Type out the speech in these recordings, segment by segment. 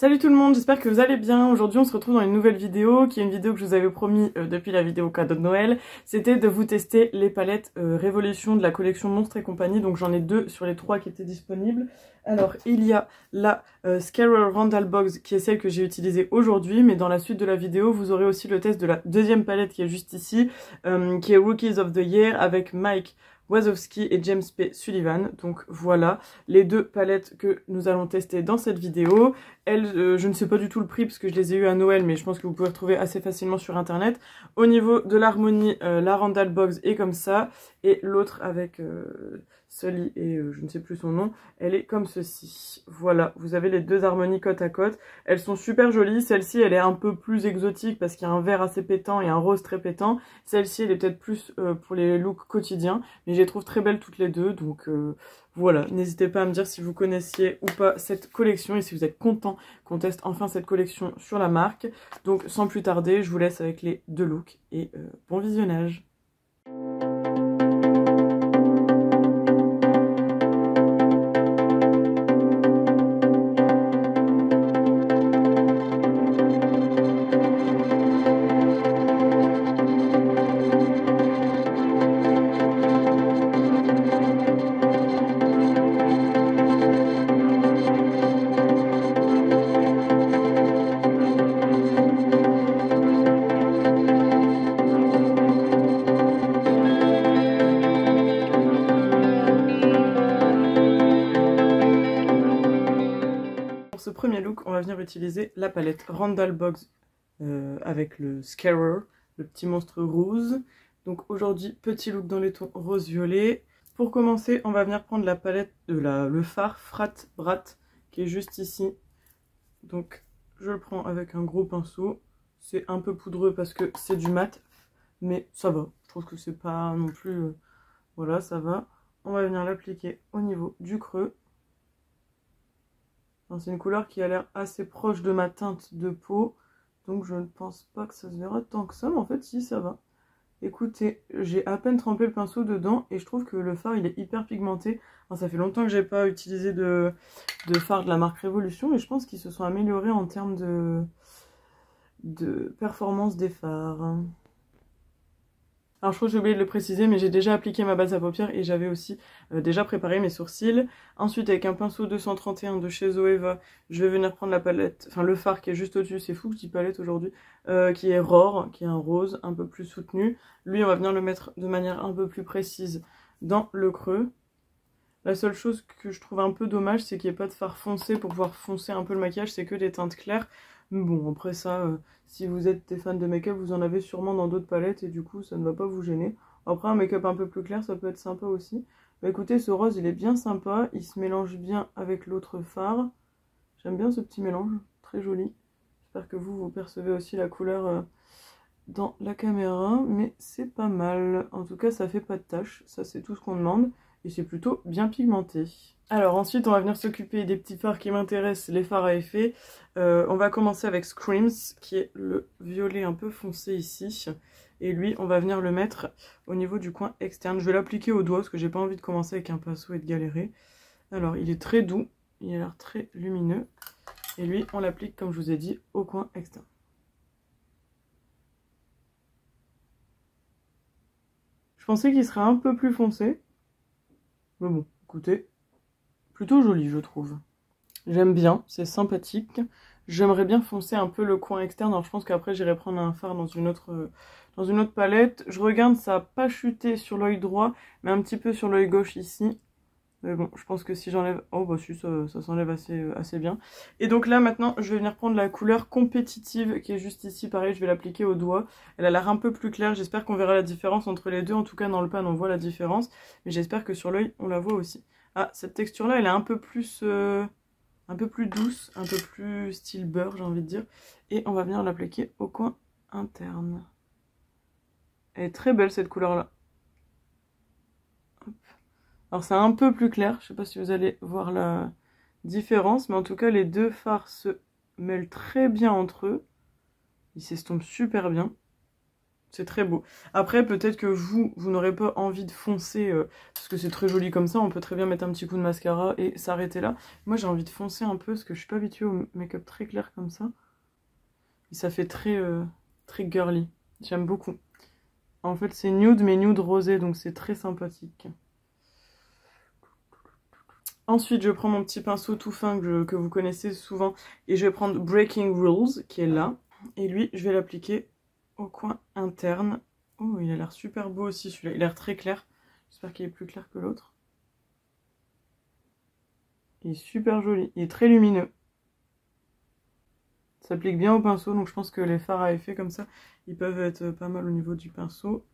Salut tout le monde, j'espère que vous allez bien. Aujourd'hui on se retrouve dans une nouvelle vidéo, qui est une vidéo que je vous avais promis depuis la vidéo cadeau de Noël. C'était de vous tester les palettes Révolution de la collection Monstres et compagnie. Donc j'en ai deux sur les trois qui étaient disponibles. Alors il y a la Scarer Randall Box qui est celle que j'ai utilisée aujourd'hui. Mais dans la suite de la vidéo vous aurez aussi le test de la deuxième palette qui est juste ici. Qui est Rookies of the Year avec Mike Wazowski et James P. Sullivan. Donc voilà les deux palettes que nous allons tester dans cette vidéo. Elles, je ne sais pas du tout le prix parce que je les ai eues à Noël, mais je pense que vous pouvez retrouver assez facilement sur internet. Au niveau de l'harmonie, la Randall Box est comme ça, et l'autre avec Sully et je ne sais plus son nom, elle est comme ceci. Voilà, vous avez les deux harmonies côte à côte. Elles sont super jolies. Celle-ci, elle est un peu plus exotique parce qu'il y a un vert assez pétant et un rose très pétant. Celle-ci, elle est peut-être plus pour les looks quotidiens, mais je les trouve très belles toutes les deux, donc voilà, n'hésitez pas à me dire si vous connaissiez ou pas cette collection et si vous êtes content qu'on teste enfin cette collection sur la marque. Donc sans plus tarder, je vous laisse avec les deux looks et bon visionnage. Premier look, on va venir utiliser la palette Randall Box avec le Scarer, le petit monstre rose. Donc aujourd'hui, petit look dans les tons rose-violet. Pour commencer, on va venir prendre la palette de le fard Frat Brat qui est juste ici. Donc je le prends avec un gros pinceau. C'est un peu poudreux parce que c'est du mat, mais ça va. Je trouve que c'est pas non plus... voilà, ça va. On va venir l'appliquer au niveau du creux. C'est une couleur qui a l'air assez proche de ma teinte de peau, donc je ne pense pas que ça se verra tant que ça, mais en fait si, ça va. Écoutez, j'ai à peine trempé le pinceau dedans et je trouve que le fard il est hyper pigmenté. Alors, ça fait longtemps que j'ai pas utilisé de fard de la marque Révolution et je pense qu'ils se sont améliorés en termes de performance des fards. Alors je crois que j'ai oublié de le préciser, mais j'ai déjà appliqué ma base à paupières et j'avais aussi déjà préparé mes sourcils. Ensuite, avec un pinceau 231 de chez Zoeva, je vais venir prendre la palette, enfin le fard qui est juste au-dessus, c'est fou que je dis palette aujourd'hui, qui est Roar, qui est un rose un peu plus soutenu. Lui, on va venir le mettre de manière un peu plus précise dans le creux. La seule chose que je trouve un peu dommage, c'est qu'il n'y ait pas de fard foncé pour pouvoir foncer un peu le maquillage, c'est que des teintes claires. Mais bon, après ça, si vous êtes des fans de make-up, vous en avez sûrement dans d'autres palettes et du coup, ça ne va pas vous gêner. Après, un make-up un peu plus clair, ça peut être sympa aussi. Bah écoutez, ce rose, il est bien sympa, il se mélange bien avec l'autre fard. J'aime bien ce petit mélange, très joli. J'espère que vous percevez aussi la couleur dans la caméra, mais c'est pas mal. En tout cas, ça fait pas de taches, ça c'est tout ce qu'on demande. Et c'est plutôt bien pigmenté. Alors ensuite on va venir s'occuper des petits fards qui m'intéressent, les fards à effet. On va commencer avec Screams qui est le violet un peu foncé ici. Et lui on va venir le mettre au niveau du coin externe. Je vais l'appliquer au doigt parce que j'ai pas envie de commencer avec un pinceau et de galérer. Alors il est très doux, il a l'air très lumineux. Et lui on l'applique comme je vous ai dit au coin externe. Je pensais qu'il serait un peu plus foncé. Mais bon, écoutez, plutôt joli je trouve. J'aime bien, c'est sympathique. J'aimerais bien foncer un peu le coin externe. Alors je pense qu'après j'irai prendre un fard dans une autre palette. Je regarde, ça n'a pas chuté sur l'œil droit, mais un petit peu sur l'œil gauche ici. Mais bon, je pense que si j'enlève... Oh bah si, ça s'enlève assez bien. Et donc là maintenant, je vais venir prendre la couleur compétitive qui est juste ici. Pareil, je vais l'appliquer au doigt. Elle a l'air un peu plus claire. J'espère qu'on verra la différence entre les deux. En tout cas, dans le pan, on voit la différence. Mais j'espère que sur l'œil, on la voit aussi. Ah, cette texture-là, elle est un peu plus douce, un peu plus style beurre, j'ai envie de dire. Et on va venir l'appliquer au coin interne. Elle est très belle cette couleur-là. Alors c'est un peu plus clair, je sais pas si vous allez voir la différence, mais en tout cas les deux fards se mêlent très bien entre eux. Ils s'estompent super bien. C'est très beau. Après, peut-être que vous n'aurez pas envie de foncer, parce que c'est très joli comme ça. On peut très bien mettre un petit coup de mascara et s'arrêter là. Moi, j'ai envie de foncer un peu, parce que je suis pas habituée au make-up très clair comme ça. Et ça fait très, très girly. J'aime beaucoup. En fait, c'est nude, mais nude rosé, donc c'est très sympathique. Ensuite, je prends mon petit pinceau tout fin que vous connaissez souvent. Et je vais prendre Breaking Rules, qui est là. Et lui, je vais l'appliquer au coin interne. Oh, il a l'air super beau aussi celui-là. Il a l'air très clair. J'espère qu'il est plus clair que l'autre. Il est super joli. Il est très lumineux. Ça s'applique bien au pinceau. Donc je pense que les fards à effet comme ça, ils peuvent être pas mal au niveau du pinceau.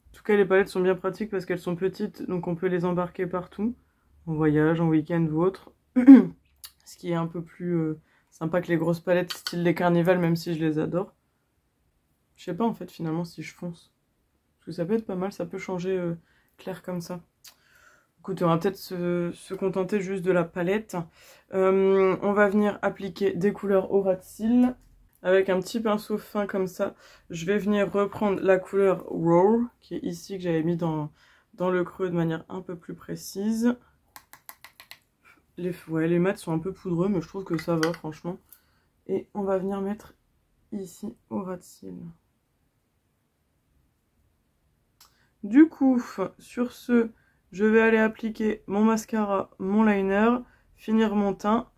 En tout cas, les palettes sont bien pratiques parce qu'elles sont petites. Donc on peut les embarquer partout. En voyage, en week-end ou autre. Ce qui est un peu plus sympa que les grosses palettes style les carnivals, même si je les adore. Je sais pas en fait finalement si je fonce. Parce que ça peut être pas mal, ça peut changer clair comme ça. Écoute, on va peut-être se contenter juste de la palette. On va venir appliquer des couleurs au ras de cils. Avec un petit pinceau fin comme ça, je vais venir reprendre la couleur Raw, qui est ici, que j'avais mis dans le creux de manière un peu plus précise. Les mats sont un peu poudreux, mais je trouve que ça va, franchement. Et on va venir mettre ici au ras de cils. Du coup, sur ce, je vais aller appliquer mon mascara, mon liner, finir mon teint,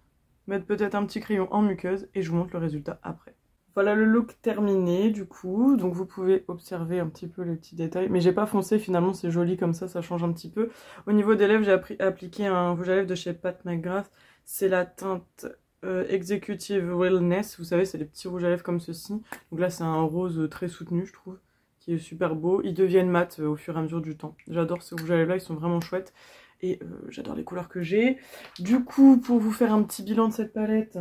mettre peut-être un petit crayon en muqueuse et je vous montre le résultat après. Voilà le look terminé du coup, donc vous pouvez observer un petit peu les petits détails, mais j'ai pas foncé finalement, c'est joli comme ça change un petit peu. Au niveau des lèvres, j'ai appliqué un rouge à lèvres de chez Pat McGrath, c'est la teinte Executive Wellness, vous savez c'est des petits rouges à lèvres comme ceci, donc là c'est un rose très soutenu je trouve. Qui est super beau, ils deviennent mat au fur et à mesure du temps. J'adore ces rouges à lèvres là, ils sont vraiment chouettes et j'adore les couleurs que j'ai. Du coup, pour vous faire un petit bilan de cette palette,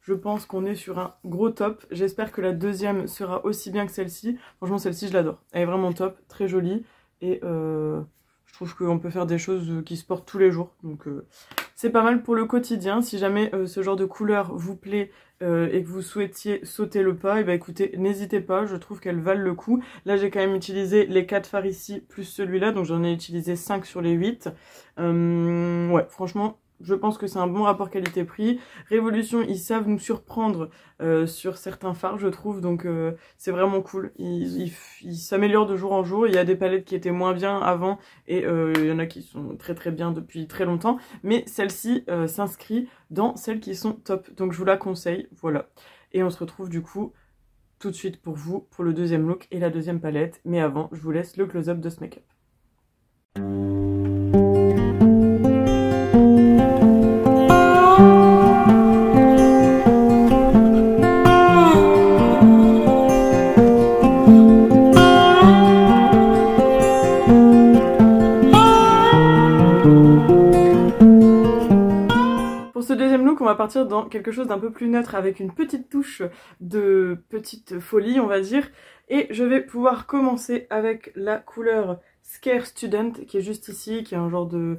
je pense qu'on est sur un gros top. J'espère que la deuxième sera aussi bien que celle-ci. Franchement, celle-ci, je l'adore. Elle est vraiment top, très jolie et je trouve qu'on peut faire des choses qui se portent tous les jours. Donc c'est pas mal pour le quotidien. Si jamais ce genre de couleur vous plaît et que vous souhaitiez sauter le pas, et bah écoutez, n'hésitez pas, je trouve qu'elles valent le coup. Là j'ai quand même utilisé les 4 fards ici plus celui-là, donc j'en ai utilisé 5 sur les 8. Ouais, franchement, je pense que c'est un bon rapport qualité-prix. Révolution, ils savent nous surprendre sur certains fards, je trouve, donc c'est vraiment cool. Ils s'améliorent de jour en jour. Il y a des palettes qui étaient moins bien avant et il y en a qui sont très très bien depuis très longtemps. Mais celle-ci s'inscrit dans celles qui sont top, donc je vous la conseille, voilà. Et on se retrouve du coup tout de suite pour vous, pour le deuxième look et la deuxième palette. Mais avant, je vous laisse le close-up de ce make-up. On va partir dans quelque chose d'un peu plus neutre avec une petite touche de petite folie on va dire, et je vais pouvoir commencer avec la couleur Scare Student qui est juste ici, qui est un genre de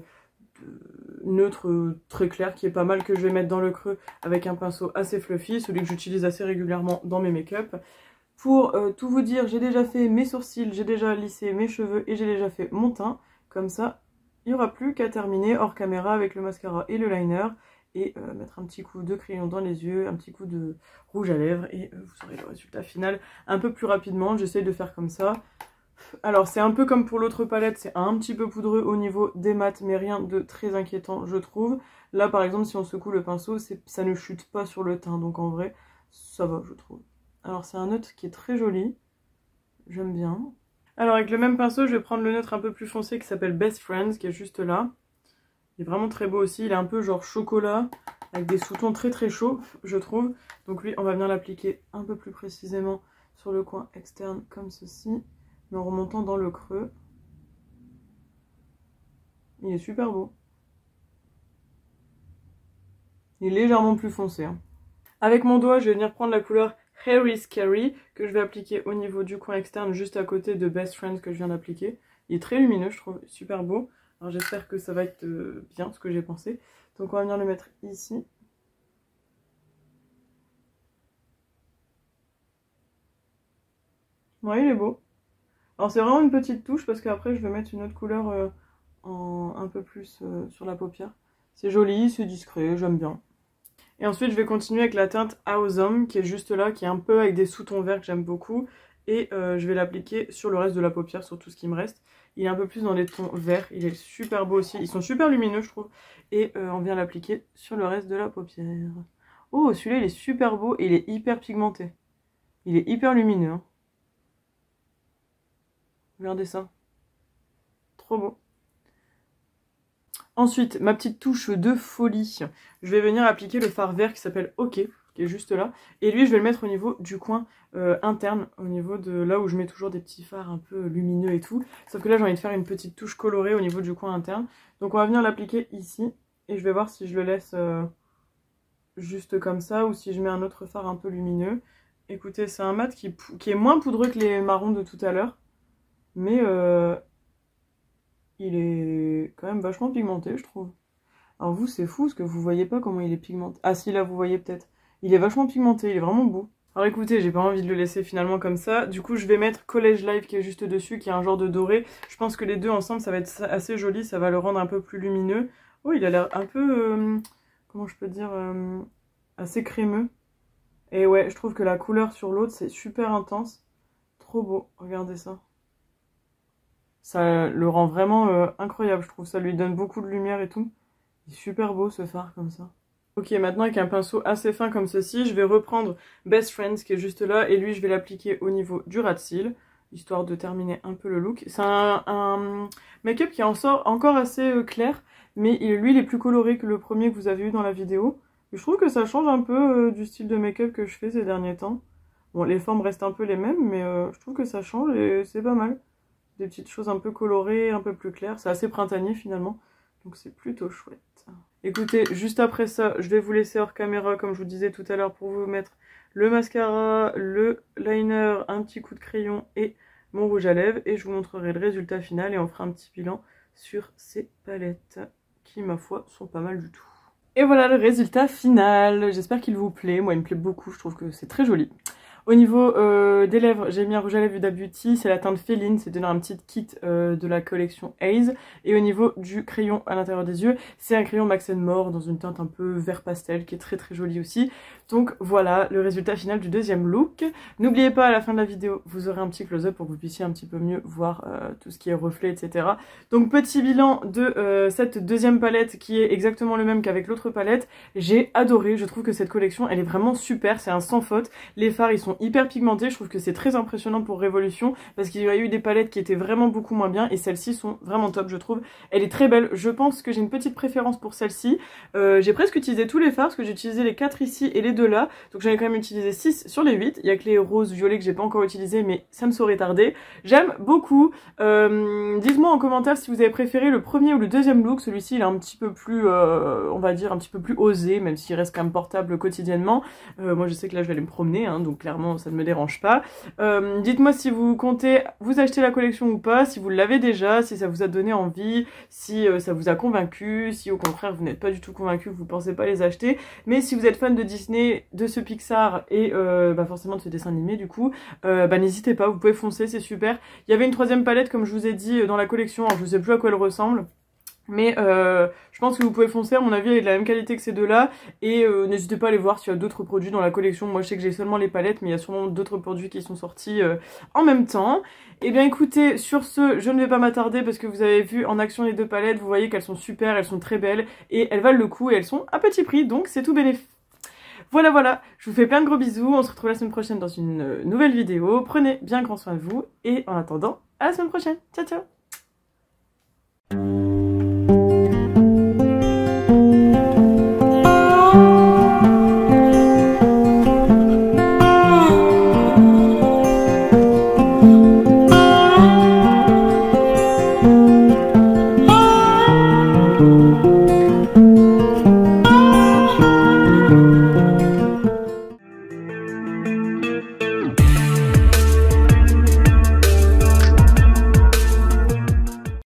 neutre très clair qui est pas mal, que je vais mettre dans le creux avec un pinceau assez fluffy, celui que j'utilise assez régulièrement dans mes make-up. Pour tout vous dire, j'ai déjà fait mes sourcils, j'ai déjà lissé mes cheveux et j'ai déjà fait mon teint, comme ça il n'y aura plus qu'à terminer hors caméra avec le mascara et le liner. Et mettre un petit coup de crayon dans les yeux, un petit coup de rouge à lèvres et vous aurez le résultat final un peu plus rapidement. J'essaie de faire comme ça. Alors c'est un peu comme pour l'autre palette, c'est un petit peu poudreux au niveau des mats, mais rien de très inquiétant je trouve. Là par exemple si on secoue le pinceau, ça ne chute pas sur le teint, donc en vrai ça va je trouve. Alors c'est un neutre qui est très joli, j'aime bien. Alors avec le même pinceau je vais prendre le neutre un peu plus foncé qui s'appelle Best Friends, qui est juste là. Il est vraiment très beau aussi, il est un peu genre chocolat, avec des sous-tons très très chauds, je trouve. Donc lui, on va venir l'appliquer un peu plus précisément sur le coin externe, comme ceci, mais en remontant dans le creux. Il est super beau. Il est légèrement plus foncé. Hein. Avec mon doigt, je vais venir prendre la couleur Hairy Scary, que je vais appliquer au niveau du coin externe, juste à côté de Best Friends que je viens d'appliquer. Il est très lumineux, je trouve, super beau. Alors j'espère que ça va être bien ce que j'ai pensé. Donc on va venir le mettre ici. Ouais, il est beau. Alors c'est vraiment une petite touche parce qu'après je vais mettre une autre couleur un peu plus sur la paupière. C'est joli, c'est discret, j'aime bien. Et ensuite je vais continuer avec la teinte Awesome qui est juste là, qui est un peu avec des sous-tons verts que j'aime beaucoup. Et je vais l'appliquer sur le reste de la paupière, sur tout ce qui me reste. Il est un peu plus dans les tons verts, il est super beau aussi. Ils sont super lumineux je trouve. Et on vient l'appliquer sur le reste de la paupière. Oh, celui-là il est super beau et il est hyper pigmenté. Il est hyper lumineux. Hein. Regardez ça. Trop beau. Ensuite, ma petite touche de folie. Je vais venir appliquer le fard vert qui s'appelle OK, qui est juste là. Et lui, je vais le mettre au niveau du coin interne, au niveau de là où je mets toujours des petits fards un peu lumineux et tout. Sauf que là, j'ai envie de faire une petite touche colorée au niveau du coin interne. Donc on va venir l'appliquer ici. Et je vais voir si je le laisse juste comme ça ou si je mets un autre fard un peu lumineux. Écoutez, c'est un mat qui est moins poudreux que les marrons de tout à l'heure. Mais il est quand même vachement pigmenté, je trouve. Alors vous, c'est fou, parce que vous voyez pas comment il est pigmenté. Ah si, là, vous voyez peut-être. Il est vachement pigmenté, il est vraiment beau. Alors écoutez, j'ai pas envie de le laisser finalement comme ça. Du coup, je vais mettre College Live qui est juste dessus, qui est un genre de doré. Je pense que les deux ensemble, ça va être assez joli, ça va le rendre un peu plus lumineux. Oh, il a l'air un peu, comment je peux dire, assez crémeux. Et ouais, je trouve que la couleur sur l'autre, c'est super intense. Trop beau, regardez ça. Ça le rend vraiment incroyable, je trouve. Ça lui donne beaucoup de lumière et tout. Il est super beau ce fard comme ça. Ok, maintenant avec un pinceau assez fin comme ceci, je vais reprendre Best Friends qui est juste là. Et lui, je vais l'appliquer au niveau du ras de cils, histoire de terminer un peu le look. C'est un make-up qui en sort encore assez clair. Mais lui, il est plus coloré que le premier que vous avez eu dans la vidéo. Et je trouve que ça change un peu du style de make-up que je fais ces derniers temps. Bon, les formes restent un peu les mêmes, mais je trouve que ça change et c'est pas mal. Des petites choses un peu colorées, un peu plus claires. C'est assez printanier finalement, donc c'est plutôt chouette. Écoutez, juste après ça, je vais vous laisser hors caméra, comme je vous disais tout à l'heure, pour vous mettre le mascara, le liner, un petit coup de crayon et mon rouge à lèvres. Et je vous montrerai le résultat final et on fera un petit bilan sur ces palettes qui, ma foi, sont pas mal du tout. Et voilà le résultat final. J'espère qu'il vous plaît. Moi, il me plaît beaucoup. Je trouve que c'est très joli. Au niveau des lèvres, j'ai mis un rouge à lèvres Huda Beauty, c'est la teinte Féline, c'est donné un petit kit de la collection Haze. Et au niveau du crayon à l'intérieur des yeux, c'est un crayon Max & More dans une teinte un peu vert pastel qui est très très joli aussi. Donc voilà le résultat final du deuxième look. N'oubliez pas, à la fin de la vidéo, vous aurez un petit close-up pour que vous puissiez un petit peu mieux voir tout ce qui est reflet, etc. Donc petit bilan de cette deuxième palette qui est exactement le même qu'avec l'autre palette. J'ai adoré, je trouve que cette collection elle est vraiment super, c'est un sans faute. Les fards ils sont hyper pigmentés, je trouve que c'est très impressionnant pour Révolution parce qu'il y a eu des palettes qui étaient vraiment beaucoup moins bien et celles-ci sont vraiment top je trouve. Elle est très belle, je pense que j'ai une petite préférence pour celle-ci. J'ai presque utilisé tous les fards parce que j'ai utilisé les 4 ici et les 2 là, donc j'en ai quand même utilisé 6 sur les 8. Il y a que les roses violets que j'ai pas encore utilisé mais ça ne saurait tarder. J'aime beaucoup. Dites-moi en commentaire si vous avez préféré le premier ou le deuxième look. Celui-ci il est un petit peu plus, on va dire un petit peu plus osé, même s'il reste quand même portable quotidiennement. Moi je sais que là je vais aller me promener, hein, donc clairement ça ne me dérange pas. Dites-moi si vous comptez vous acheter la collection ou pas, si vous l'avez déjà, si ça vous a donné envie, si ça vous a convaincu, si au contraire vous n'êtes pas du tout convaincu, que vous pensez pas les acheter. Mais si vous êtes fan de Disney, de ce Pixar et forcément de ce dessin animé du coup, n'hésitez pas, vous pouvez foncer, c'est super. Il y avait une troisième palette comme je vous ai dit dans la collection, alors je sais plus à quoi elle ressemble. Mais je pense que vous pouvez foncer, à mon avis elle est de la même qualité que ces deux-là. Et n'hésitez pas à aller voir s'il y a d'autres produits dans la collection. Moi je sais que j'ai seulement les palettes, mais il y a sûrement d'autres produits qui sont sortis en même temps. Et bien écoutez, sur ce, je ne vais pas m'attarder parce que vous avez vu en action les deux palettes. Vous voyez qu'elles sont super, elles sont très belles et elles valent le coup et elles sont à petit prix, donc c'est tout bénéf. Voilà, je vous fais plein de gros bisous. On se retrouve la semaine prochaine dans une nouvelle vidéo. Prenez bien grand soin de vous et en attendant, à la semaine prochaine. Ciao ciao.